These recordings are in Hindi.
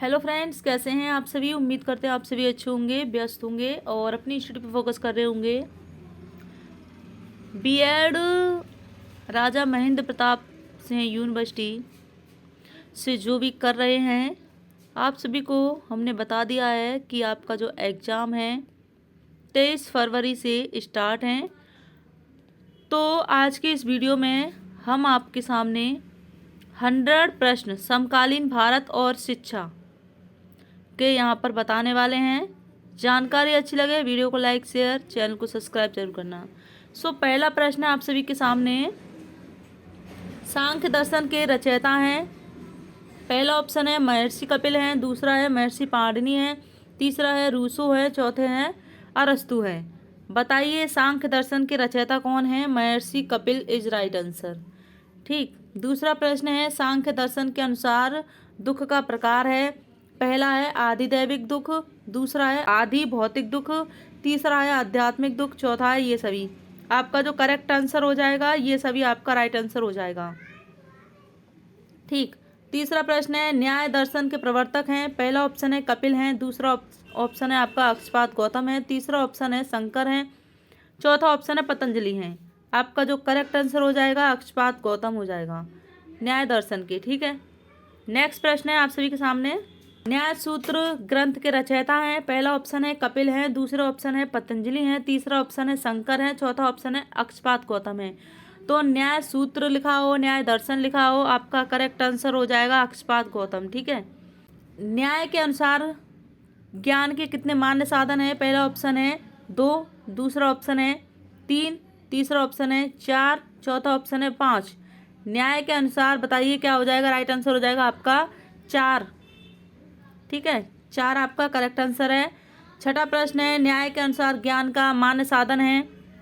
हेलो फ्रेंड्स, कैसे हैं आप सभी। उम्मीद करते हैं आप सभी अच्छे होंगे, व्यस्त होंगे और अपनी स्टडी पे फोकस कर रहे होंगे। बीएड राजा महेंद्र प्रताप सिंह यूनिवर्सिटी से जो भी कर रहे हैं, आप सभी को हमने बता दिया है कि आपका जो एग्ज़ाम है 23 फरवरी से स्टार्ट है। तो आज के इस वीडियो में हम आपके सामने 100 प्रश्न समकालीन भारत और शिक्षा के यहाँ पर बताने वाले हैं। जानकारी अच्छी लगे वीडियो को लाइक शेयर, चैनल को सब्सक्राइब जरूर करना। पहला प्रश्न है आप सभी के सामने, सांख्य दर्शन के रचयिता हैं। पहला ऑप्शन है महर्षि कपिल हैं, दूसरा है महर्षि पाणिनि है, तीसरा है रूसो है, चौथे हैं अरस्तु है। बताइए सांख्य दर्शन के रचयिता कौन है। महर्षि कपिल इज राइट आंसर। ठीक। दूसरा प्रश्न है सांख्य दर्शन के अनुसार दुख का प्रकार है। पहला है आधिदैविक दुख, दूसरा है आधि भौतिक दुख, तीसरा है आध्यात्मिक दुख, चौथा है ये सभी। आपका जो करेक्ट आंसर हो जाएगा ये सभी आपका राइट आंसर हो जाएगा। ठीक। तीसरा प्रश्न है न्याय दर्शन के प्रवर्तक हैं। पहला ऑप्शन है कपिल हैं, दूसरा ऑप्शन है आपका अक्षपाद गौतम है, तीसरा ऑप्शन है शंकर हैं, चौथा ऑप्शन है पतंजलि हैं। आपका जो करेक्ट आंसर हो जाएगा अक्षपाद गौतम हो जाएगा न्याय दर्शन के। ठीक है। नेक्स्ट प्रश्न है आप सभी के सामने, न्याय सूत्र ग्रंथ के रचयिता हैं। पहला ऑप्शन है कपिल हैं, दूसरा ऑप्शन है पतंजलि हैं, तीसरा ऑप्शन है शंकर हैं, चौथा ऑप्शन है अक्षपाद गौतम है। तो न्याय सूत्र लिखा हो, न्याय दर्शन लिखा हो, आपका करेक्ट आंसर हो जाएगा अक्षपाद गौतम। ठीक है। न्याय के अनुसार ज्ञान के कितने मान्य साधन है। पहला ऑप्शन है 2, दूसरा ऑप्शन है 3, तीसरा ऑप्शन है 4, चौथा ऑप्शन है 5। न्याय के अनुसार बताइए क्या हो जाएगा। राइट आंसर हो जाएगा आपका 4। ठीक है, 4 आपका करेक्ट आंसर है। छठा प्रश्न है न्याय के अनुसार ज्ञान का मान्य साधन है।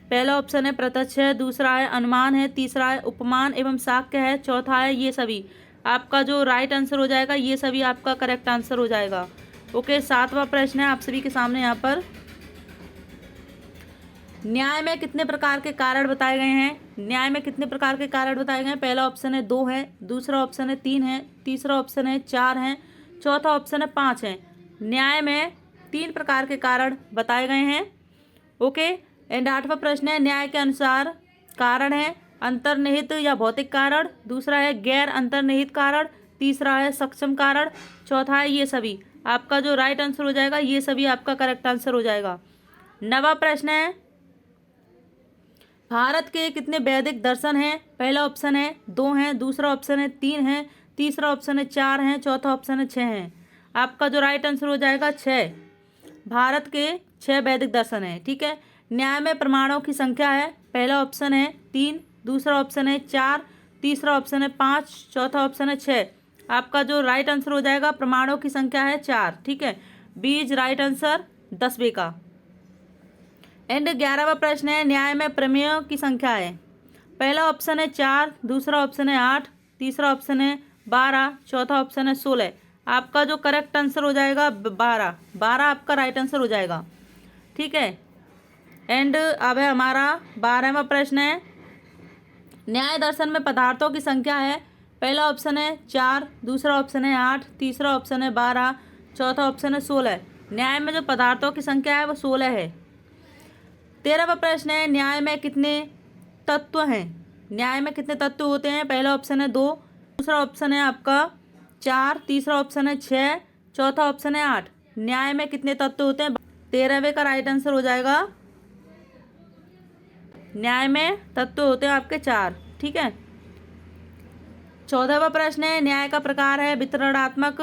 पहला ऑप्शन है प्रत्यक्ष है, दूसरा है अनुमान है, तीसरा है उपमान एवं साक्ष्य है, चौथा है ये सभी। आपका जो राइट आंसर हो जाएगा ये सभी आपका करेक्ट आंसर हो जाएगा। ओके। सातवां प्रश्न है आप सभी के सामने यहाँ पर, न्याय में कितने प्रकार के कारण बताए गए हैं। न्याय में कितने प्रकार के कारण बताए गए हैं। पहला ऑप्शन है 2 है, दूसरा ऑप्शन है 3 है, तीसरा ऑप्शन है 4 है, चौथा ऑप्शन है 5 है। न्याय में 3 प्रकार के कारण बताए गए हैं। ओके। एंड आठवां प्रश्न है न्याय के अनुसार कारण है अंतर्निहित या भौतिक कारण, दूसरा है गैर अंतर्निहित कारण, तीसरा है सक्षम कारण, चौथा है ये सभी। आपका जो राइट आंसर हो जाएगा ये सभी आपका करेक्ट आंसर हो जाएगा। 9वां प्रश्न है भारत के कितने वैदिक दर्शन हैं। पहला ऑप्शन है 2 हैं, दूसरा ऑप्शन है 3 है, तीसरा ऑप्शन है 4 है, चौथा ऑप्शन है 6 है। आपका जो राइट आंसर हो जाएगा 6। भारत के 6 वैदिक दर्शन है। ठीक है। न्याय में प्रमाणों की संख्या है। पहला ऑप्शन है 3, दूसरा ऑप्शन है 4, तीसरा ऑप्शन है 5, चौथा ऑप्शन है 6। आपका जो राइट आंसर हो जाएगा प्रमाणों की संख्या है 4। ठीक है। बी इज राइट आंसर 10वें का। एंड 11वां प्रश्न है न्याय में प्रमेयों की संख्या है। पहला ऑप्शन है 4, दूसरा ऑप्शन है 8, तीसरा ऑप्शन है 12, चौथा ऑप्शन है 16। आपका जो करेक्ट आंसर हो जाएगा 12 आपका राइट आंसर हो जाएगा। ठीक है। एंड अब है हमारा 12वां प्रश्न है न्याय दर्शन में पदार्थों की संख्या है। पहला ऑप्शन है 4, दूसरा ऑप्शन है 8, तीसरा ऑप्शन है 12, चौथा ऑप्शन है 16। न्याय में जो पदार्थों की संख्या है वो 16 है। 13वां प्रश्न है न्याय में कितने तत्व हैं। न्याय में कितने तत्व होते हैं। पहला ऑप्शन है 2, दूसरा ऑप्शन है आपका 4, तीसरा ऑप्शन है 6, चौथा ऑप्शन है 8। न्याय में कितने तत्व होते हैं। 13वें का राइट आंसर हो जाएगा न्याय में तत्व होते हैं आपके 4। ठीक है। 14वां प्रश्न है न्याय का प्रकार है वितरणात्मक,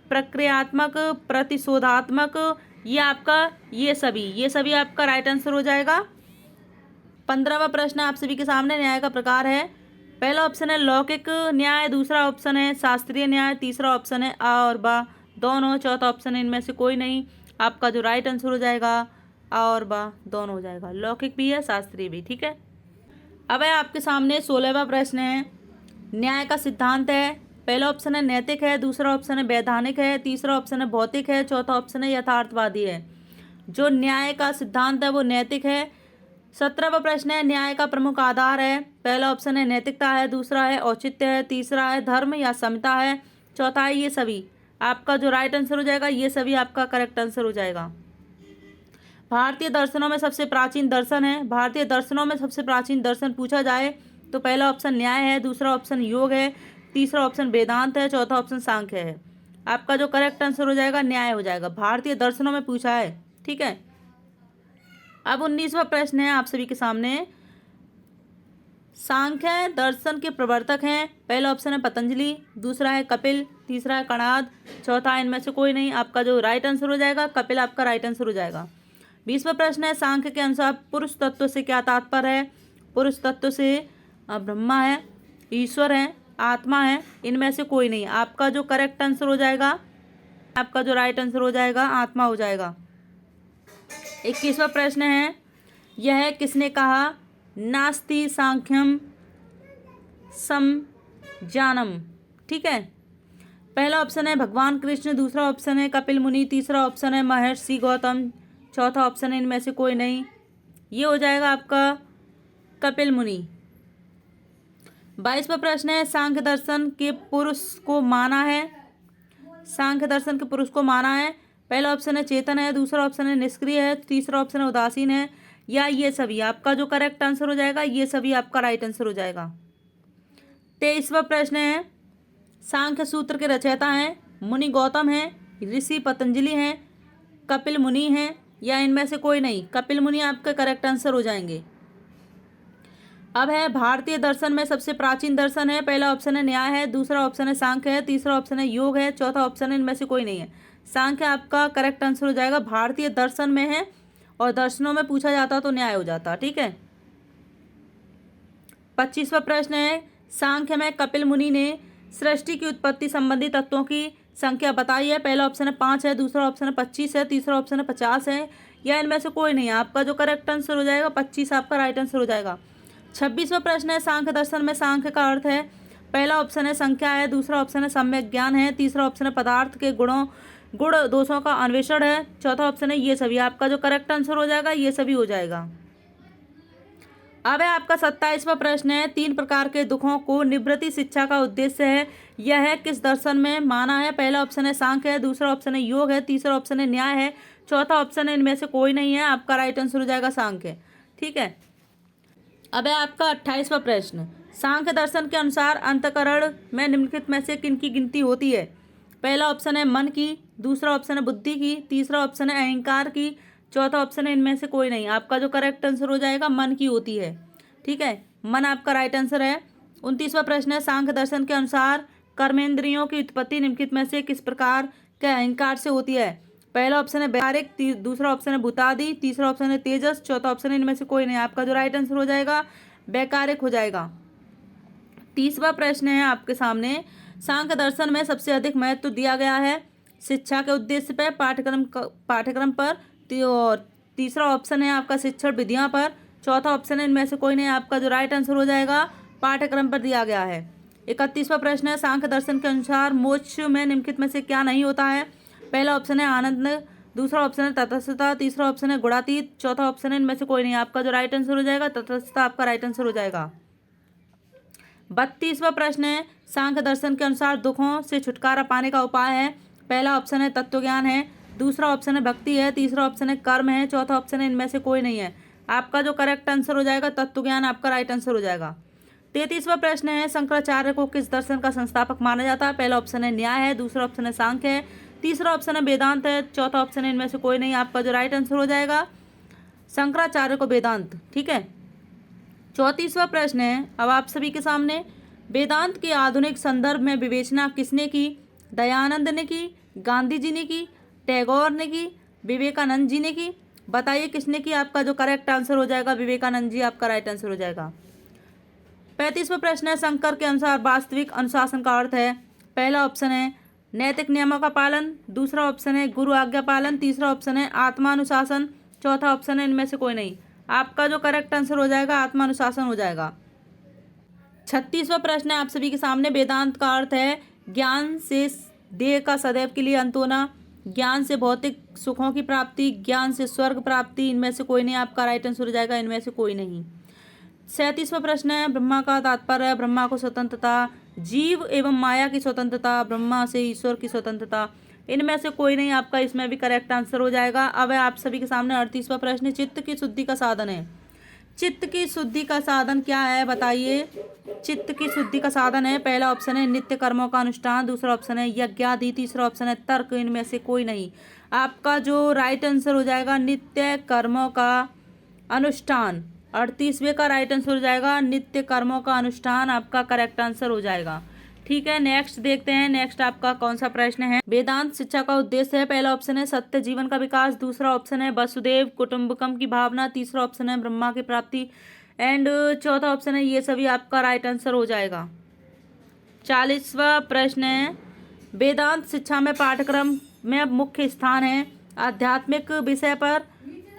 प्रक्रियात्मक, प्रतिशोधात्मक, ये आपका ये सभी आपका राइट आंसर हो जाएगा। 15वां प्रश्न आप सभी के सामने न्याय का प्रकार है। पहला ऑप्शन है लौकिक न्याय, दूसरा ऑप्शन है शास्त्रीय न्याय, तीसरा ऑप्शन है आ और बा दोनों, चौथा ऑप्शन है इनमें से कोई नहीं। आपका जो राइट आंसर हो जाएगा आ और बा दोनों हो जाएगा। लौकिक भी है शास्त्रीय भी। ठीक है। अब है आपके सामने 16वां प्रश्न है न्याय का सिद्धांत है। पहला ऑप्शन है नैतिक है, दूसरा ऑप्शन है वैधानिक है, तीसरा ऑप्शन है भौतिक है, चौथा ऑप्शन है यथार्थवादी है। जो न्याय का सिद्धांत है वो नैतिक है। 17वां प्रश्न है न्याय का प्रमुख आधार है। पहला ऑप्शन है नैतिकता है, दूसरा है औचित्य है, तीसरा है धर्म या समता है, चौथा है ये सभी। आपका जो राइट आंसर हो जाएगा ये सभी आपका करेक्ट आंसर हो जाएगा। भारतीय दर्शनों में सबसे प्राचीन दर्शन है, भारतीय दर्शनों में सबसे प्राचीन दर्शन पूछा जाए तो पहला ऑप्शन न्याय है, दूसरा ऑप्शन योग है, तीसरा ऑप्शन वेदांत है, चौथा ऑप्शन सांख्य है। आपका जो करेक्ट आंसर हो जाएगा न्याय हो जाएगा, भारतीय दर्शनों में पूछा है। ठीक है, अब 19वां प्रश्न है आप सभी के सामने। सांख्य दर्शन के प्रवर्तक हैं, पहला ऑप्शन है पतंजलि, दूसरा है कपिल, तीसरा है कणाद, चौथा इनमें से कोई नहीं। आपका जो राइट आंसर हो जाएगा कपिल आपका राइट आंसर हो जाएगा। 20वां प्रश्न है सांख्य के अनुसार पुरुष तत्व से क्या तात्पर्य है। पुरुष तत्व से ब्रह्मा है, ईश्वर है, आत्मा है, इनमें से कोई नहीं। आपका जो करेक्ट आंसर हो जाएगा, आपका जो राइट आंसर हो जाएगा आत्मा हो जाएगा। 21वां प्रश्न है यह किसने कहा, नास्ति सांख्यम समजानम। ठीक है, पहला ऑप्शन है भगवान कृष्ण, दूसरा ऑप्शन है कपिल मुनि, तीसरा ऑप्शन है महर्षि गौतम, चौथा ऑप्शन है इनमें से कोई नहीं। ये हो जाएगा आपका कपिल मुनि। 22वां प्रश्न है सांख्य दर्शन के पुरुष को माना है, सांख्य दर्शन के पुरुष को माना है, पहला ऑप्शन है चेतन है, दूसरा ऑप्शन है निष्क्रिय है, तीसरा ऑप्शन है उदासीन है, या ये सभी। आपका जो करेक्ट आंसर हो जाएगा ये सभी आपका राइट आंसर हो जाएगा। 23वां प्रश्न है सांख्य सूत्र के रचयिता हैं मुनि गौतम है, ऋषि पतंजलि हैं, कपिल मुनि हैं, या इनमें से कोई नहीं। कपिल मुनि आपके करेक्ट आंसर हो जाएंगे। अब है भारतीय दर्शन में सबसे प्राचीन दर्शन है, पहला ऑप्शन है न्याय है, दूसरा ऑप्शन है सांख्य है, तीसरा ऑप्शन है योग है, चौथा ऑप्शन है इनमें से कोई नहीं है। सांख्य आपका करेक्ट आंसर हो जाएगा, भारतीय दर्शन में है और दर्शनों में पूछा जाता तो न्याय हो जाता। ठीक है, 25वां प्रश्न है सांख्य में कपिल मुनि ने सृष्टि की उत्पत्ति संबंधी तत्वों की संख्या बताई है, पहला ऑप्शन है 5 है, दूसरा ऑप्शन है 25 है, तीसरा ऑप्शन है 50 है, या इनमें से कोई नहीं। आपका जो करेक्ट आंसर हो जाएगा 25 आपका राइट आंसर हो जाएगा। 26वां प्रश्न है सांख्य दर्शन में सांख्य का अर्थ है, पहला ऑप्शन है संख्या है, दूसरा ऑप्शन है सम्यक ज्ञान है, तीसरा ऑप्शन है पदार्थ के गुण दोषों का अन्वेषण है, चौथा ऑप्शन है ये सभी। आपका जो करेक्ट आंसर हो जाएगा ये सभी हो जाएगा। अब है आपका 27वां प्रश्न है 3 प्रकार के दुखों को निवृत्ति शिक्षा का उद्देश्य है, यह किस दर्शन में माना है, पहला ऑप्शन है सांख्य है, दूसरा ऑप्शन है योग है, तीसरा ऑप्शन है न्याय है, चौथा ऑप्शन है इनमें से कोई नहीं है। आपका राइट आंसर हो जाएगा सांख्य। ठीक है, अब है आपका 28वां प्रश्न सांख्य दर्शन के अनुसार अंतःकरण में निम्नलिखित में से किन की गिनती होती है, पहला ऑप्शन है मन की, दूसरा ऑप्शन है बुद्धि की, तीसरा ऑप्शन है अहंकार की, चौथा ऑप्शन है इनमें से कोई नहीं। आपका जो करेक्ट आंसर हो जाएगा मन की होती है। ठीक है, मन आपका राइट आंसर है। 29वां प्रश्न है सांख्य दर्शन के अनुसार कर्मेंद्रियों की उत्पत्ति निम्नलिखित में से किस प्रकार के अहंकार से होती है, पहला ऑप्शन है व्यावहारिक, दूसरा ऑप्शन है भूतादि, तीसरा ऑप्शन है तेजस, चौथा ऑप्शन है इनमें से कोई नहीं। आपका जो राइट आंसर हो जाएगा वैकारिक हो जाएगा। 30वां प्रश्न है आपके सामने सांख्य दर्शन में सबसे अधिक महत्व दिया गया है शिक्षा के उद्देश्य पर, पाठ्यक्रम पर, और तीसरा ऑप्शन है आपका शिक्षण विधियां पर, चौथा ऑप्शन है इनमें से कोई नहीं। आपका जो राइट आंसर हो जाएगा पाठ्यक्रम पर दिया गया है। 31वां प्रश्न है सांख्य दर्शन के अनुसार मोक्ष में निम्नलिखित में से क्या नहीं होता है, पहला ऑप्शन है आनंद, दूसरा ऑप्शन है तटस्थता, तीसरा ऑप्शन है गुणातीत, चौथा ऑप्शन है इनमें से कोई नहीं। आपका जो राइट आंसर हो जाएगा तटस्थता आपका राइट आंसर हो जाएगा। 32वां प्रश्न है सांख्य दर्शन के अनुसार दुखों से छुटकारा पाने का उपाय है, पहला ऑप्शन है तत्वज्ञान है, दूसरा ऑप्शन है भक्ति है, तीसरा ऑप्शन है कर्म है, चौथा ऑप्शन है इनमें से कोई नहीं है। आपका जो करेक्ट आंसर हो जाएगा तत्वज्ञान आपका राइट आंसर हो जाएगा। 33वां प्रश्न है शंकराचार्य को किस दर्शन का संस्थापक माना जाता है, पहला ऑप्शन है न्याय है, दूसरा ऑप्शन है सांख्य है, तीसरा ऑप्शन है वेदांत है, चौथा ऑप्शन है इनमें से कोई नहीं। आपका जो राइट आंसर हो जाएगा शंकराचार्य को वेदांत। ठीक है, 34वां प्रश्न है अब आप सभी के सामने वेदांत के आधुनिक संदर्भ में विवेचना किसने की, दयानंद ने की, गांधी जी ने की, टैगोर ने की, विवेकानंद जी ने की, बताइए किसने की। आपका जो करेक्ट आंसर हो जाएगा विवेकानंद जी आपका राइट आंसर हो जाएगा। 35वां प्रश्न है शंकर के अनुसार वास्तविक अनुशासन का अर्थ है, पहला ऑप्शन है नैतिक नियमों का पालन, दूसरा ऑप्शन है गुरु आज्ञा पालन, तीसरा ऑप्शन है आत्मानुशासन, चौथा ऑप्शन है इनमें से कोई नहीं। आपका जो करेक्ट आंसर हो जाएगा आत्मानुशासन हो जाएगा। 36वां प्रश्न है आप सभी के सामने वेदांत का अर्थ है ज्ञान से देह का सदैव के लिए अंत होना, ज्ञान से भौतिक सुखों की प्राप्ति, ज्ञान से स्वर्ग प्राप्ति, इनमें से कोई नहीं। आपका राइट आंसर हो जाएगा इनमें से कोई नहीं। 37वां प्रश्न है ब्रह्मा का तात्पर्य, ब्रह्मा को स्वतंत्रता, जीव एवं माया की स्वतंत्रता, ब्रह्मा से ईश्वर की स्वतंत्रता, इनमें से कोई नहीं आपका इसमें भी करेक्ट आंसर हो जाएगा। अब आप सभी के सामने 38वां प्रश्न, चित्त की शुद्धि का साधन है। चित्त की शुद्धि का साधन क्या है बताइए। चित्त की शुद्धि का साधन है, पहला ऑप्शन है नित्य कर्मों का अनुष्ठान, दूसरा ऑप्शन है यज्ञादि, तीसरा ऑप्शन है तर्क, इनमें से कोई नहीं। आपका जो राइट आंसर हो जाएगा नित्य कर्मों का अनुष्ठान। 38वें का राइट आंसर हो जाएगा नित्य कर्मों का अनुष्ठान, आपका करेक्ट आंसर हो जाएगा। ठीक है, नेक्स्ट देखते हैं। नेक्स्ट आपका कौन सा प्रश्न है। वेदांत शिक्षा का उद्देश्य है, पहला ऑप्शन है सत्य जीवन का विकास, दूसरा ऑप्शन है वसुदेव कुटुंबकम की भावना, तीसरा ऑप्शन है ब्रह्मा की प्राप्ति एंड चौथा ऑप्शन है ये सभी, आपका राइट आंसर हो जाएगा। 40वां प्रश्न है, वेदांत शिक्षा में पाठ्यक्रम में मुख्य स्थान है आध्यात्मिक विषय पर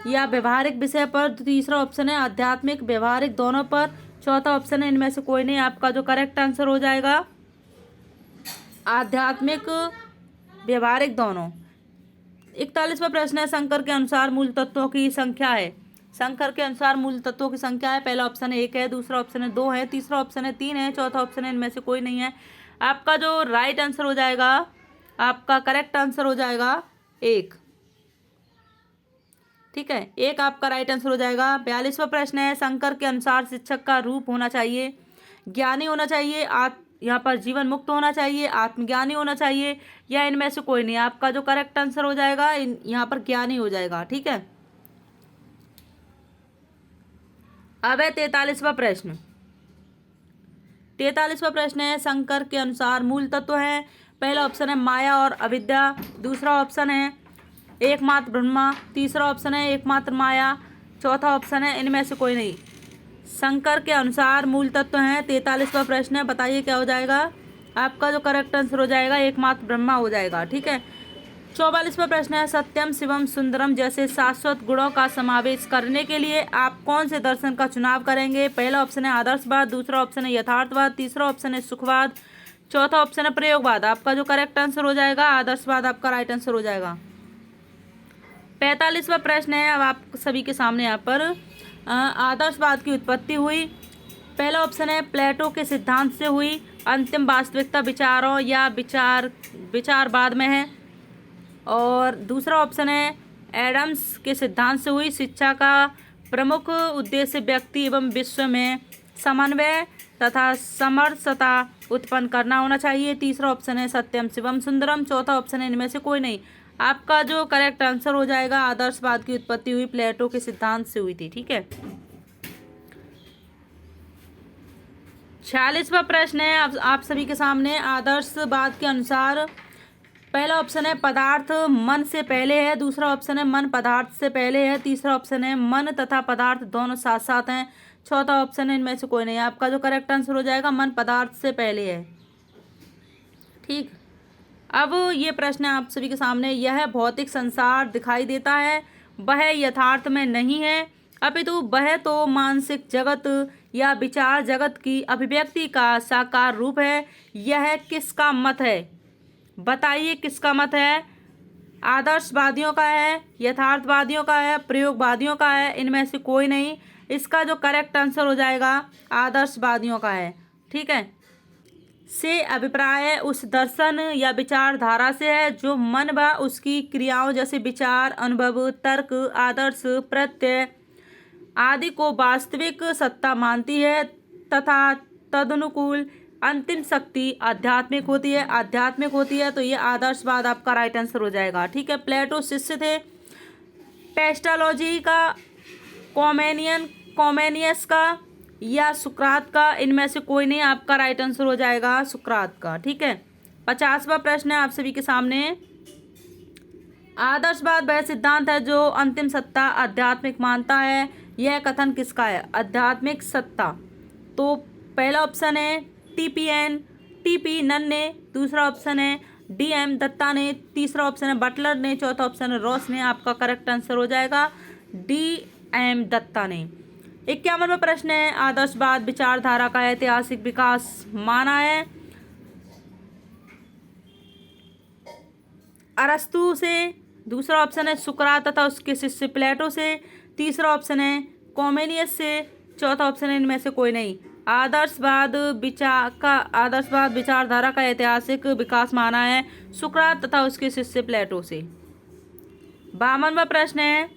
या व्यवहारिक विषय पर। तीसरा ऑप्शन है आध्यात्मिक व्यवहारिक दोनों पर, चौथा ऑप्शन है इनमें से कोई नहीं। आपका जो करेक्ट आंसर हो जाएगा आध्यात्मिक व्यवहारिक दोनों। 41वां प्रश्न है, शंकर के अनुसार मूल तत्वों की संख्या है। शंकर के अनुसार मूल तत्वों की संख्या है, पहला ऑप्शन है 1 है, दूसरा ऑप्शन है 2 है, तीसरा ऑप्शन है 3 है, चौथा ऑप्शन है इनमें से कोई नहीं है। आपका जो राइट आंसर हो जाएगा, आपका करेक्ट आंसर हो जाएगा 1। ठीक है, 1 आपका राइट आंसर हो जाएगा। 42वां प्रश्न है, शंकर के अनुसार शिक्षक का रूप होना चाहिए, ज्ञानी होना चाहिए, यहाँ पर जीवन मुक्त होना चाहिए, आत्मज्ञानी होना चाहिए या इनमें से कोई नहीं। आपका जो करेक्ट आंसर हो जाएगा यहाँ पर ज्ञानी हो जाएगा। ठीक है, अब है 43वां प्रश्न। 43वां प्रश्न है, शंकर के अनुसार मूल तत्व है, पहला ऑप्शन है माया और अविद्या, दूसरा ऑप्शन है एकमात्र ब्रह्मा, तीसरा ऑप्शन है एकमात्र माया, चौथा ऑप्शन है इनमें से कोई नहीं। शंकर के अनुसार मूल तत्व हैं। 43वां प्रश्न है, बताइए क्या हो जाएगा। आपका जो करेक्ट आंसर हो जाएगा एकमात्र ब्रह्मा हो जाएगा। ठीक है, 44वां प्रश्न है, सत्यम शिवम सुंदरम जैसे शाश्वत गुणों का समावेश करने के लिए आप कौन से दर्शन का चुनाव करेंगे। पहला ऑप्शन है आदर्शवाद, दूसरा ऑप्शन है यथार्थवाद, तीसरा ऑप्शन है सुखवाद, चौथा ऑप्शन है प्रयोगवाद। आपका जो करेक्ट आंसर हो जाएगा आदर्शवाद, आपका राइट आंसर हो जाएगा। 45वां प्रश्न है, अब आप सभी के सामने यहाँ पर आदर्शवाद की उत्पत्ति हुई। पहला ऑप्शन है प्लेटो के सिद्धांत से हुई, अंतिम वास्तविकता विचारों या विचारवाद में है, और दूसरा ऑप्शन है एडम्स के सिद्धांत से हुई। शिक्षा का प्रमुख उद्देश्य व्यक्ति एवं विश्व में समन्वय तथा समरसता उत्पन्न करना होना चाहिए। तीसरा ऑप्शन है सत्यम शिवम सुंदरम, चौथा ऑप्शन है इनमें से कोई नहीं। आपका जो करेक्ट आंसर हो जाएगा आदर्शवाद की उत्पत्ति हुई प्लेटो के सिद्धांत से हुई थी। ठीक है, 46वां प्रश्न है, अब आप सभी के सामने आदर्शवाद के अनुसार पहला ऑप्शन है पदार्थ मन से पहले है, दूसरा ऑप्शन है मन पदार्थ से पहले है, तीसरा ऑप्शन है मन तथा पदार्थ दोनों साथ साथ हैं, चौथा ऑप्शन है इनमें से कोई नहीं। आपका जो करेक्ट आंसर हो जाएगा मन पदार्थ से पहले है। ठीक, अब ये प्रश्न आप सभी के सामने, यह भौतिक संसार दिखाई देता है, वह यथार्थ में नहीं है, अपितु वह तो मानसिक जगत या विचार जगत की अभिव्यक्ति का साकार रूप है। यह किसका मत है, बताइए किसका मत है। आदर्शवादियों का है, यथार्थवादियों का है, प्रयोगवादियों का है, इनमें से कोई नहीं। इसका जो करेक्ट आंसर हो जाएगा आदर्शवादियों का है। ठीक है, से अभिप्राय उस दर्शन या विचारधारा से है जो मन व उसकी क्रियाओं जैसे विचार, अनुभव, तर्क, आदर्श, प्रत्यय आदि को वास्तविक सत्ता मानती है तथा तदनुकूल अंतिम शक्ति आध्यात्मिक होती है। आध्यात्मिक होती है तो ये आदर्शवाद आपका राइट आंसर हो जाएगा। ठीक है, प्लेटो शिष्य थे पेस्टालॉजी का, कॉमेनियस का या सुकरात का, इनमें से कोई नहीं। आपका राइट आंसर हो जाएगा सुकरात का। ठीक है, 50वां प्रश्न है आप सभी के सामने। आदर्शवाद वह सिद्धांत है जो अंतिम सत्ता आध्यात्मिक मानता है। यह कथन किसका है, आध्यात्मिक सत्ता। तो पहला ऑप्शन है टीपी नन ने, दूसरा ऑप्शन है DM दत्ता ने, तीसरा ऑप्शन है बटलर ने, चौथा ऑप्शन है रॉस ने। आपका करेक्ट आंसर हो जाएगा DM दत्ता ने। 51वां प्रश्न है, आदर्शवाद विचारधारा का ऐतिहासिक विकास माना है अरस्तु से, दूसरा ऑप्शन है सुकरात तथा उसके शिष्य प्लेटो से, तीसरा ऑप्शन है कॉमेनियस से, चौथा ऑप्शन है इनमें से कोई नहीं। आदर्शवाद विचारधारा का ऐतिहासिक विकास माना है सुकरात तथा उसके शिष्य प्लेटो से। 52वां प्रश्न है,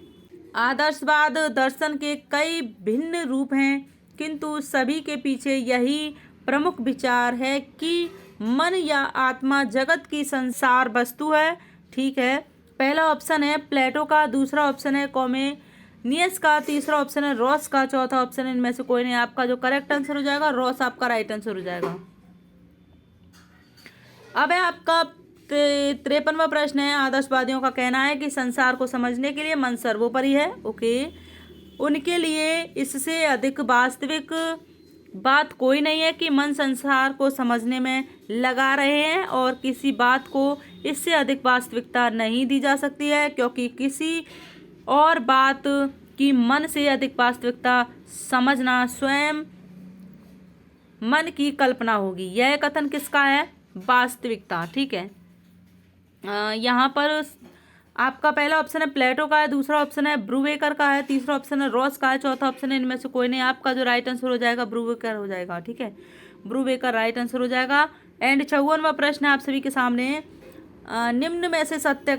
आदर्शवाद दर्शन के कई भिन्न रूप हैं किंतु सभी के पीछे यही प्रमुख विचार है कि मन या आत्मा जगत की संसार वस्तु है। ठीक है, पहला ऑप्शन है प्लेटो का, दूसरा ऑप्शन है कॉमेनियस का, तीसरा ऑप्शन है रॉस का, चौथा ऑप्शन इनमें से कोई नहीं। आपका जो करेक्ट आंसर हो जाएगा रॉस आपका राइट आंसर हो जाएगा। अब है आपका 53वां प्रश्न है, आदर्शवादियों का कहना है कि संसार को समझने के लिए मन सर्वोपरि है। ओके, उनके लिए इससे अधिक वास्तविक बात कोई नहीं है कि मन संसार को समझने में लगा रहे हैं और किसी बात को इससे अधिक वास्तविकता नहीं दी जा सकती है क्योंकि किसी और बात की मन से अधिक वास्तविकता समझना स्वयं मन की कल्पना होगी। यह कथन किसका है? वास्तविकता। ठीक है, यहाँ पर आपका पहला ऑप्शन है प्लेटो का है, दूसरा ऑप्शन है ब्रूवेकर का है, तीसरा ऑप्शन है रॉस का है, चौथा ऑप्शन है इनमें से कोई नहीं। आपका जो राइट आंसर हो जाएगा ब्रूवेकर हो जाएगा। ठीक है, ब्रूवेकर राइट आंसर हो जाएगा। एंड 54वां प्रश्न है आप सभी के सामने, निम्न में से सत्य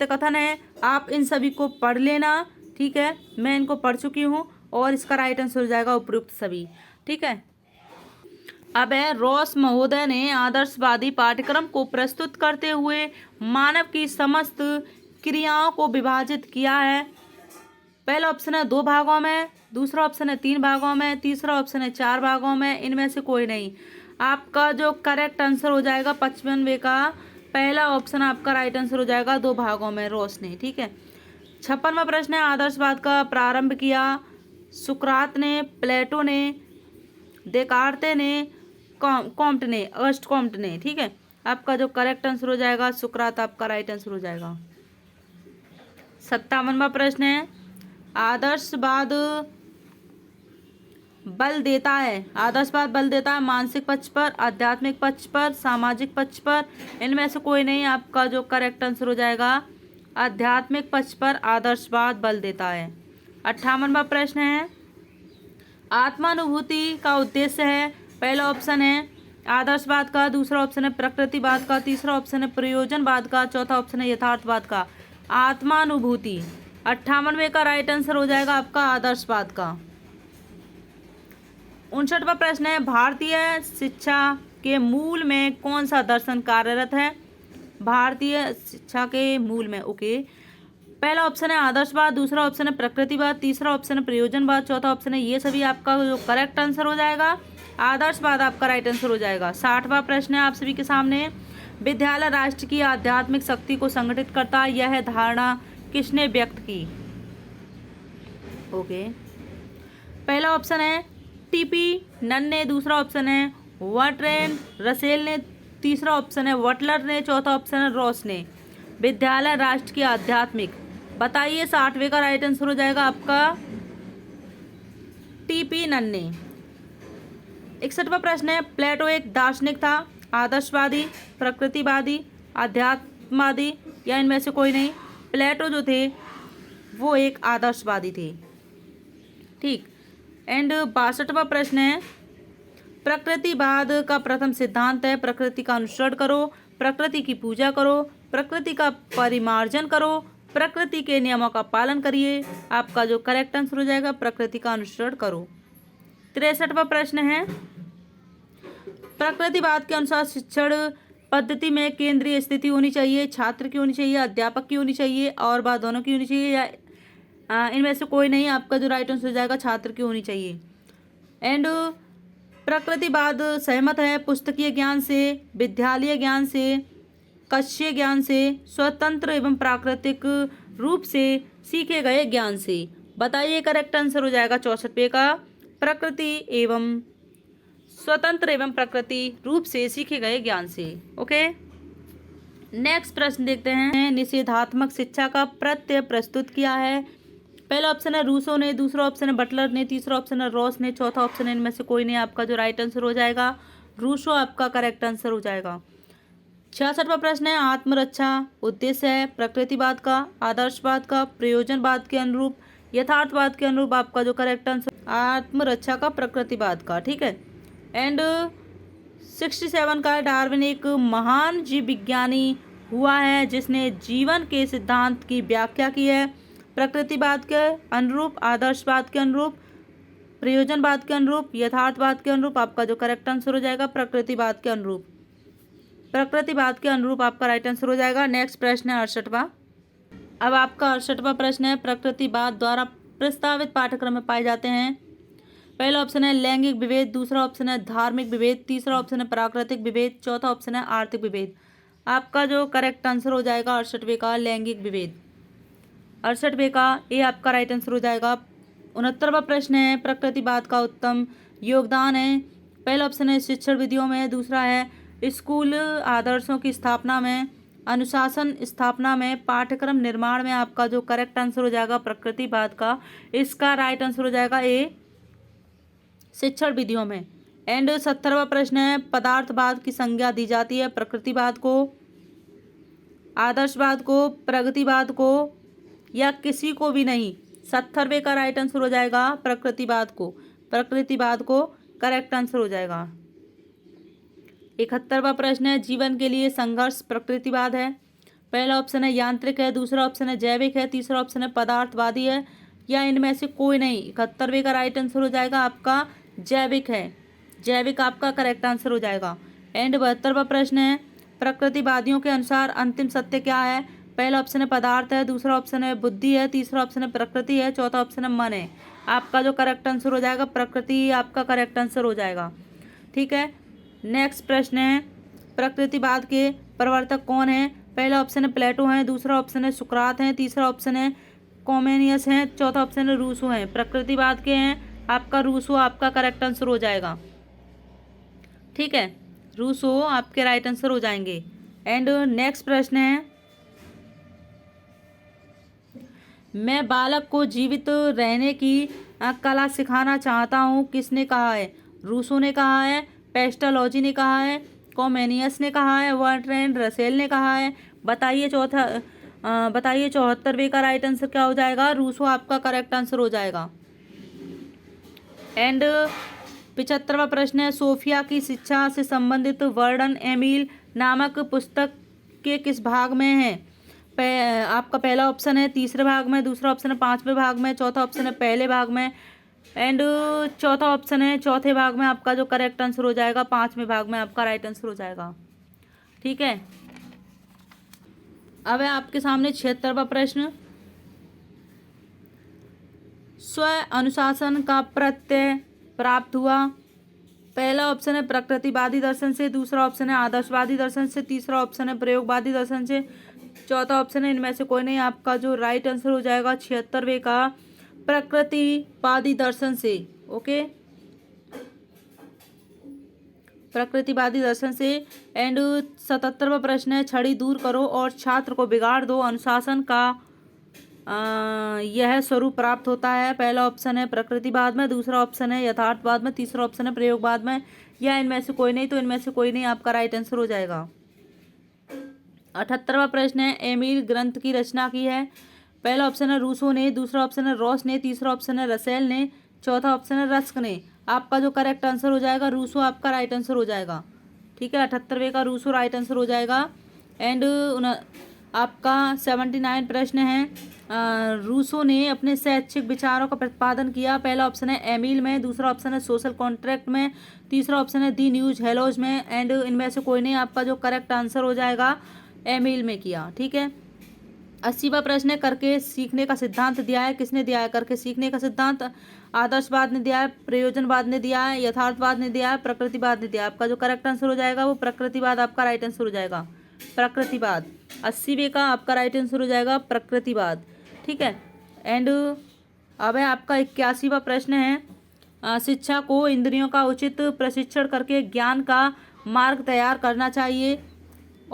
कथन है, आप इन सभी को पढ़ लेना। ठीक है, मैं इनको पढ़ चुकी हूँ और इसका राइट आंसर हो जाएगा उपयुक्त सभी। ठीक है, अब है रॉस महोदय ने आदर्शवादी पाठ्यक्रम को प्रस्तुत करते हुए मानव की समस्त क्रियाओं को विभाजित किया है। पहला ऑप्शन है 2 भागों में, दूसरा ऑप्शन है 3 भागों में, तीसरा ऑप्शन है 4 भागों में, इनमें से कोई नहीं। आपका जो करेक्ट आंसर हो जाएगा 55वें का पहला ऑप्शन आपका राइट आंसर हो जाएगा 2 भागों में रॉस ने। ठीक है, 56वां प्रश्न है, आदर्शवाद का प्रारंभ किया सुकरात ने, प्लेटो ने, देकार्ते ने, अगस्ट कॉम्ट ने। ठीक है, आपका जो करेक्ट आंसर हो जाएगा सुकरात आपका राइट आंसर हो जाएगा। 57वां प्रश्न है, आदर्शवाद बल देता है मानसिक पक्ष पर, आध्यात्मिक पक्ष पर, सामाजिक पक्ष पर, इनमें से कोई नहीं। आपका जो करेक्ट आंसर हो जाएगा आध्यात्मिक पक्ष पर आदर्शवाद बल देता है। 58वां प्रश्न है, आत्मानुभूति का उद्देश्य है, पहला ऑप्शन है आदर्शवाद का, दूसरा ऑप्शन है प्रकृतिवाद का, तीसरा ऑप्शन है प्रयोजनवाद का, चौथा ऑप्शन है यथार्थवाद का। आत्मानुभूति 58वें का राइट आंसर हो जाएगा आपका आदर्शवाद का। 59वां प्रश्न है, भारतीय शिक्षा के मूल में कौन सा दर्शन कार्यरत है? भारतीय शिक्षा के मूल में, ओके, पहला ऑप्शन है आदर्शवाद, दूसरा ऑप्शन है प्रकृतिवाद, तीसरा ऑप्शन है प्रयोजनवाद, चौथा ऑप्शन है ये सभी। आपका जो करेक्ट आंसर हो जाएगा आदर्शवाद आपका राइट आंसर हो जाएगा। 60वां प्रश्न है आप सभी के सामने, विद्यालय राष्ट्र की आध्यात्मिक शक्ति को संगठित करता है, यह धारणा किसने व्यक्त की? ओके, पहला ऑप्शन है टीपी नन ने, दूसरा ऑप्शन है वर्ट्रेन रसेल ने, तीसरा ऑप्शन है वटलर ने, चौथा ऑप्शन है रॉस ने। विद्यालय राष्ट्र की आध्यात्मिक, बताइए 60वें का राइट आंसर हो जाएगा आपका टीपी नन ने। 61वां प्रश्न है, प्लेटो एक दार्शनिक था, आदर्शवादी, प्रकृतिवादी, अध्यात्मवादी या इनमें से कोई नहीं। प्लेटो जो थे वो एक आदर्शवादी थे। ठीक, एंड 62वां प्रश्न है, प्रकृतिवाद का प्रथम सिद्धांत है प्रकृति का अनुसरण करो, प्रकृति की पूजा करो, प्रकृति का परिमार्जन करो, प्रकृति के नियमों का पालन करिए। आपका जो करेक्ट आंसर हो जाएगा प्रकृति का अनुसरण करो। 63वां प्रश्न है, प्रकृतिवाद के अनुसार शिक्षण पद्धति में केंद्रीय स्थिति होनी चाहिए, छात्र की होनी चाहिए, अध्यापक की होनी चाहिए और बात दोनों की होनी चाहिए या इनमें से कोई नहीं। आपका जो राइट आंसर हो जाएगा छात्र की होनी चाहिए। एंड प्रकृतिवाद सहमत है पुस्तकीय ज्ञान से, विद्यालय ज्ञान से, कक्षीय ज्ञान से, स्वतंत्र एवं प्राकृतिक रूप से सीखे गए ज्ञान से। बताइए करेक्ट आंसर हो जाएगा 64 का प्रकृति एवं स्वतंत्र एवं प्रकृति रूप से सीखे गए ज्ञान से। ओके, नेक्स्ट प्रश्न देखते हैं, निषेधात्मक शिक्षा का प्रत्यय प्रस्तुत किया है। पहला ऑप्शन है रूसो ने, दूसरा ऑप्शन है बटलर ने, तीसरा ऑप्शन है रॉस ने, चौथा ऑप्शन है इनमें से कोई नहीं। आपका जो राइट आंसर हो जाएगा रूसो आपका करेक्ट आंसर हो जाएगा। 66वां प्रश्न है, आत्मरक्षा उद्देश्य है प्रकृतिवाद का, आदर्शवाद का, प्रयोजनवाद के अनुरूप यथार्थवाद के अनुरूप आपका जो करेक्ट आंसर आत्मरक्षा का प्रकृतिवाद का। ठीक है। एंड 67 का डार्विन एक महान जीव विज्ञानी हुआ है जिसने जीवन के सिद्धांत की व्याख्या की है प्रकृतिवाद के अनुरूप, आदर्शवाद के अनुरूप, प्रयोजनवाद के अनुरूप, यथार्थवाद के अनुरूप। आपका जो करेक्ट आंसर हो जाएगा प्रकृतिवाद के अनुरूप। प्रकृतिवाद के अनुरूप आपका राइट आंसर हो जाएगा। नेक्स्ट प्रश्न है 68वां। अब आपका 68वां प्रश्न है प्रकृतिवाद द्वारा प्रस्तावित पाठ्यक्रम में पाए जाते हैं। पहला ऑप्शन है लैंगिक विभेद, दूसरा ऑप्शन है धार्मिक विभेद, तीसरा ऑप्शन है प्राकृतिक विभेद, चौथा ऑप्शन है आर्थिक विभेद। आपका जो करेक्ट आंसर हो जाएगा 68वें का लैंगिक विभेद। 68वें का ये आपका राइट आंसर हो जाएगा। 69वां प्रश्न है प्रकृतिवाद का उत्तम योगदान है। पहला ऑप्शन है शिक्षण विधियों में, दूसरा है स्कूल आदर्शों की स्थापना में, अनुशासन स्थापना में, पाठ्यक्रम निर्माण में। आपका जो करेक्ट आंसर हो जाएगा प्रकृतिवाद का, इसका राइट आंसर हो जाएगा ए शिक्षण विधियों में। एंड 70वां प्रश्न है पदार्थवाद की संज्ञा दी जाती है प्रकृतिवाद को, आदर्शवाद को, प्रगतिवाद को या किसी को भी नहीं। 70वें का राइट आंसर हो जाएगा प्रकृतिवाद को। प्रकृतिवाद को करेक्ट आंसर हो जाएगा। 71वां प्रश्न है जीवन के लिए संघर्ष प्रकृतिवाद है। पहला ऑप्शन है यांत्रिक है, दूसरा ऑप्शन है जैविक है, तीसरा ऑप्शन है पदार्थवादी है या इनमें से कोई नहीं। 71वें का राइट आंसर हो जाएगा आपका जैविक है। जैविक आपका करेक्ट आंसर हो जाएगा। एंड 72वां प्रश्न है प्रकृतिवादियों के अनुसार अंतिम सत्य क्या है। पहला ऑप्शन है पदार्थ है, दूसरा ऑप्शन है बुद्धि है, तीसरा ऑप्शन है प्रकृति है, चौथा ऑप्शन है मन है। आपका जो करेक्ट आंसर हो जाएगा प्रकृति आपका करेक्ट आंसर हो जाएगा। ठीक है। नेक्स्ट प्रश्न है प्रकृतिवाद के प्रवर्तक कौन है। पहला ऑप्शन है प्लेटो है, दूसरा ऑप्शन है सुकरात है, तीसरा ऑप्शन है कॉमेनियस है, चौथा ऑप्शन है रूसो है। प्रकृतिवाद के हैं आपका रूसो आपका करेक्ट आंसर हो जाएगा। ठीक है, रूसो आपके राइट आंसर हो जाएंगे। एंड नेक्स्ट प्रश्न है मैं बालक को जीवित रहने की कला सिखाना चाहता हूँ, किसने कहा है। रूसो ने कहा है, पेस्टालॉजी ने कहा है, कॉमेनियस ने कहा है, बर्ट्रैंड रसेल ने कहा है। बताइए 74वें का राइट आंसर क्या हो जाएगा। रूसो आपका करेक्ट आंसर हो जाएगा। एंड 75वां प्रश्न है सोफिया की शिक्षा से संबंधित वर्णन एमिल नामक पुस्तक के किस भाग में है। आपका पहला ऑप्शन है तीसरे भाग में, दूसरा ऑप्शन है पांचवें भाग में, चौथा ऑप्शन है पहले भाग में एंड चौथा ऑप्शन है चौथे भाग में। आपका जो करेक्ट आंसर हो जाएगा पांचवें भाग में आपका राइट आंसर हो जाएगा। ठीक है। अब है आपके सामने 76वां प्रश्न स्व अनुशासन का प्रत्यय प्राप्त हुआ। पहला ऑप्शन है प्रकृतिवादी दर्शन से, दूसरा ऑप्शन है आदर्शवादी दर्शन से, तीसरा ऑप्शन है प्रयोगवादी दर्शन से, चौथा ऑप्शन है इनमें से कोई नहीं। आपका जो राइट आंसर हो जाएगा 76वें का प्रकृतिवादी दर्शन से। ओके, प्रकृतिवादी दर्शन से। एंड 77वां प्रश्न है छड़ी दूर करो और छात्र को बिगाड़ दो, अनुशासन का यह स्वरूप प्राप्त होता है। पहला ऑप्शन है प्रकृतिवाद में, दूसरा ऑप्शन है यथार्थवाद में, तीसरा ऑप्शन है प्रयोगवाद में या इनमें से कोई नहीं। तो इनमें से कोई नहीं आपका राइट आंसर हो जाएगा। 78वां प्रश्न है एमिल ग्रंथ की रचना की है। पहला ऑप्शन है रूसो ने, दूसरा ऑप्शन है रॉस ने, तीसरा ऑप्शन है रसेल ने, चौथा ऑप्शन है रस्क ने। आपका जो करेक्ट आंसर हो जाएगा रूसो आपका राइट आंसर हो जाएगा। ठीक है, 78वें का रूसो राइट आंसर हो जाएगा। एंड आपका 79 प्रश्न है रूसो ने अपने शैक्षिक विचारों का प्रतिपादन किया। पहला ऑप्शन है एमिल में, दूसरा ऑप्शन है सोशल कॉन्ट्रैक्ट में, तीसरा ऑप्शन है दी न्यूज हेलोज में एंड इनमें से कोई नहीं। आपका जो करेक्ट आंसर हो जाएगा एमिल में किया। ठीक है। 80वां प्रश्न है करके सीखने का सिद्धांत दिया है, किसने दिया है करके सीखने का सिद्धांत। आदर्शवाद ने दिया है, प्रयोजनवाद ने दिया है, यथार्थवाद ने दिया है, प्रकृतिवाद ने दिया है। आपका जो करेक्ट आंसर हो जाएगा वो प्रकृतिवाद आपका राइट आंसर हो जाएगा। प्रकृतिवाद 80वें का आपका राइट आंसर हो जाएगा प्रकृतिवाद। ठीक है। एंड अब है आपका 81वां प्रश्न है शिक्षा को इंद्रियों का उचित प्रशिक्षण करके ज्ञान का मार्ग तैयार करना चाहिए।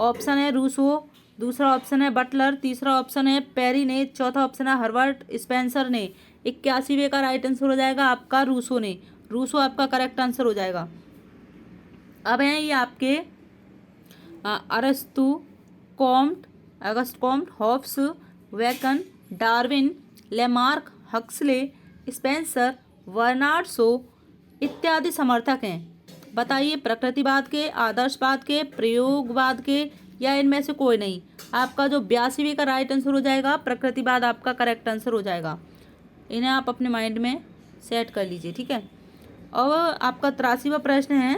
ऑप्शन है रूसो, दूसरा ऑप्शन है बटलर, तीसरा ऑप्शन है पेरी ने, चौथा ऑप्शन है हर्बर्ट स्पेंसर ने। 81वें का राइट आंसर हो जाएगा आपका रूसो ने। रूसो आपका करेक्ट आंसर हो जाएगा। अब हैं ये आपके अरस्तु, Comte, Auguste Comte, Hobbes, Bacon, Darwin, Lamarck, Huxley, Spencer, Bernard Shaw इत्यादि समर्थक हैं। बताइए प्रकृतिवाद के, आदर्शवाद के, प्रयोगवाद के या इनमें से कोई नहीं। आपका जो 82वें का राइट आंसर हो जाएगा प्रकृतिवाद आपका करेक्ट आंसर हो जाएगा। इन्हें आप अपने माइंड में सेट कर लीजिए, ठीक है। और आपका 83वां प्रश्न है,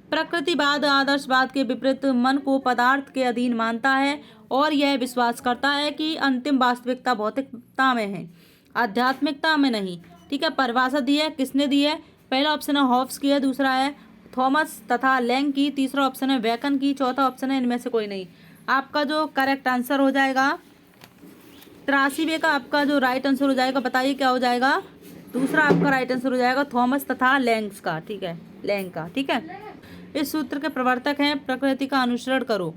प्रकृतिवाद आदर्शवाद के विपरीत मन को पदार्थ के अधीन मानता है और यह विश्वास करता है कि अंतिम वास्तविकता भौतिकता में है, आध्यात्मिकता में नहीं, ठीक है। परिभाषा दी है, किसने दी है? पहला ऑप्शन है हॉब्स की है, दूसरा है थॉमस तथा लैंग की, तीसरा ऑप्शन है बेकन की, चौथा ऑप्शन है इनमें से कोई नहीं। आपका जो करेक्ट आंसर हो जाएगा 83वें का आपका जो राइट आंसर हो जाएगा, बताइए क्या हो जाएगा? दूसरा आपका राइट आंसर हो जाएगा थॉमस तथा लैंग्स का, ठीक है, लैंग का, ठीक है। इस सूत्र के प्रवर्तक हैं प्रकृति का अनुसरण करो।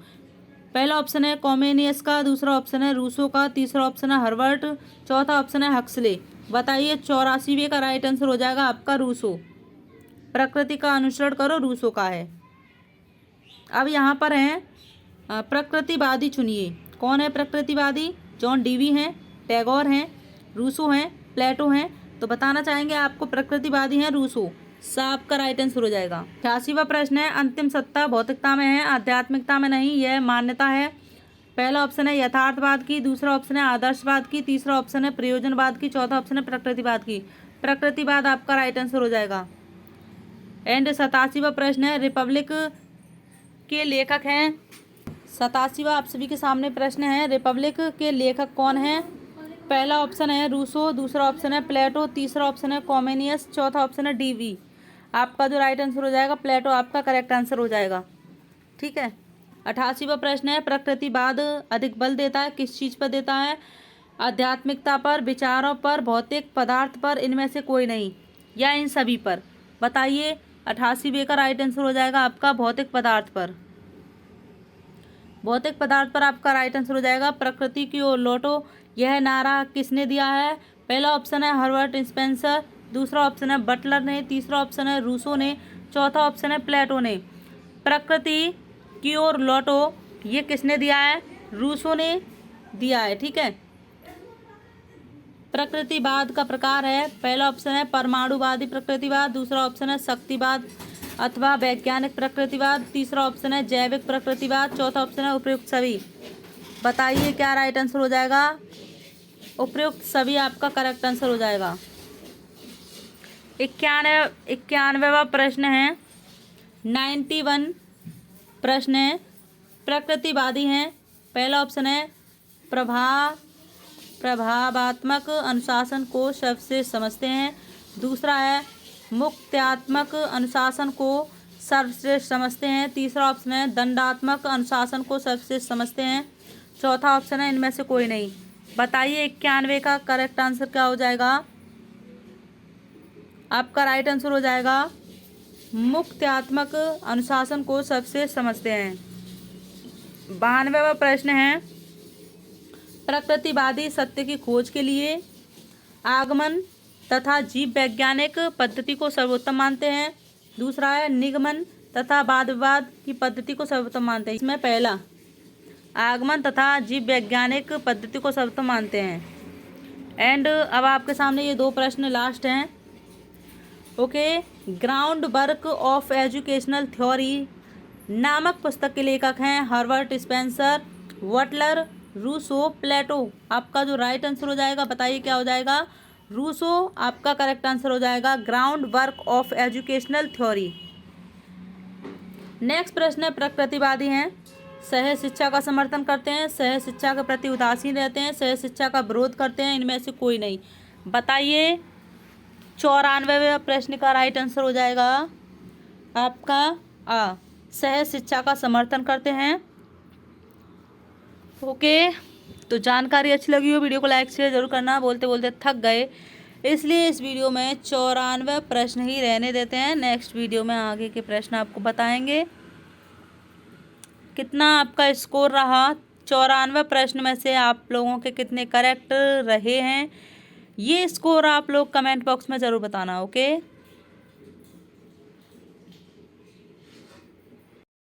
पहला ऑप्शन है कॉमेनियस का, दूसरा ऑप्शन है रूसो का, तीसरा ऑप्शन है हर्बर्ट, चौथा ऑप्शन है हक्सले। बताइए 84वें का राइट आंसर हो जाएगा आपका रूसो। प्रकृति का अनुसरण करो रूसो का है। अब यहाँ पर हैं प्रकृतिवादी, चुनिए कौन है प्रकृतिवादी? जॉन डीवी हैं, टैगोर हैं, रूसो हैं, प्लेटो हैं। तो बताना चाहेंगे आपको प्रकृतिवादी हैं रूसो, साहब का राइट आंसर हो जाएगा। 86वां प्रश्न है, अंतिम सत्ता भौतिकता में है, आध्यात्मिकता में नहीं, यह मान्यता है। पहला ऑप्शन है यथार्थवाद की, दूसरा ऑप्शन है आदर्शवाद की, तीसरा ऑप्शन है प्रयोजनवाद की, चौथा ऑप्शन है प्रकृतिवाद की। प्रकृतिवाद आपका राइट आंसर हो जाएगा। एंड 87वां प्रश्न है, रिपब्लिक के लेखक हैं। 87वां आप सभी के सामने प्रश्न है, रिपब्लिक के लेखक कौन है? पहला ऑप्शन है रूसो, दूसरा ऑप्शन है प्लेटो, तीसरा ऑप्शन है कॉमेनियस, चौथा ऑप्शन है डीवी। आपका जो राइट आंसर हो जाएगा प्लेटो आपका करेक्ट आंसर हो जाएगा, ठीक है। 88वां प्रश्न है, प्रकृतिवाद अधिक बल देता है, किस चीज़ पर देता है? आध्यात्मिकता पर, विचारों पर, भौतिक पदार्थ पर, इनमें से कोई नहीं या इन सभी पर। बताइए 88वें का राइट आंसर हो जाएगा आपका भौतिक पदार्थ पर। भौतिक पदार्थ पर आपका राइट आंसर हो जाएगा प्रकृति की ओर लौटो। यह नारा किसने दिया है? पहला ऑप्शन है हर्बर्ट स्पेंसर, दूसरा ऑप्शन है बटलर ने, तीसरा ऑप्शन है रूसो ने, चौथा ऑप्शन है प्लेटो ने। प्रकृति की ओर लौटो ये किसने दिया है? रूसो ने दिया है, ठीक है। प्रकृतिवाद का प्रकार है, पहला ऑप्शन है परमाणुवादी प्रकृतिवाद, दूसरा ऑप्शन है शक्तिवाद अथवा वैज्ञानिक प्रकृतिवाद, तीसरा ऑप्शन है जैविक प्रकृतिवाद, चौथा ऑप्शन है उपयुक्त सभी। बताइए क्या राइट आंसर हो जाएगा? उपयुक्त सभी आपका करेक्ट आंसर हो जाएगा। 91वां प्रश्न है, 91 प्रश्न है, प्रकृतिवादी हैं। पहला ऑप्शन है प्रभावात्मक अनुशासन को सर्वश्रेष्ठ समझते हैं, दूसरा है मुक्त्यात्मक अनुशासन को सर्वश्रेष्ठ समझते हैं, तीसरा ऑप्शन है दंडात्मक अनुशासन को सर्वश्रेष्ठ समझते हैं, चौथा ऑप्शन है इनमें से कोई नहीं। बताइए 91 का करेक्ट आंसर क्या हो जाएगा? आपका राइट आंसर हो जाएगा मुक्त्यात्मक अनुशासन को सर्वश्रेष्ठ समझते हैं। 92वां प्रश्न है, प्रकृतिवादी सत्य की खोज के लिए आगमन तथा जीव वैज्ञानिक पद्धति को सर्वोत्तम मानते हैं, दूसरा है निगमन तथा वाद विवाद की पद्धति को सर्वोत्तम मानते हैं। इसमें पहला आगमन तथा जीव वैज्ञानिक पद्धति को सर्वोत्तम मानते हैं। एंड अब आपके सामने ये दो प्रश्न लास्ट हैं। Okay, ground work of educational theory नामक पुस्तक के लेखक हैं हर्बर्ट स्पेंसर, बटलर, रूसो, प्लेटो। आपका जो राइट आंसर हो जाएगा बताइए क्या हो जाएगा? रूसो आपका करेक्ट आंसर हो जाएगा, ground work of educational theory. Next प्रश्न है, प्रकृतिवादी हैं, सहज शिक्षा का समर्थन करते हैं, सहज शिक्षा के प्रति उदासीन रहते हैं, सहज शिक्षा का विरोध करते हैं, इनमें से कोई नहीं। बताइए 94वें प्रश्न का राइट आंसर हो जाएगा आपका सहज शिक्षा का समर्थन करते हैं। ओके, तो जानकारी अच्छी लगी हो वीडियो को लाइक शेयर जरूर करना। बोलते बोलते थक गए इसलिए इस वीडियो में 94 प्रश्न ही रहने देते हैं। नेक्स्ट वीडियो में आगे के प्रश्न आपको बताएंगे। कितना आपका स्कोर रहा? 94 प्रश्न में से आप लोगों के कितने करेक्ट रहे हैं ये स्कोर आप लोग कमेंट बॉक्स में ज़रूर बताना। ओके।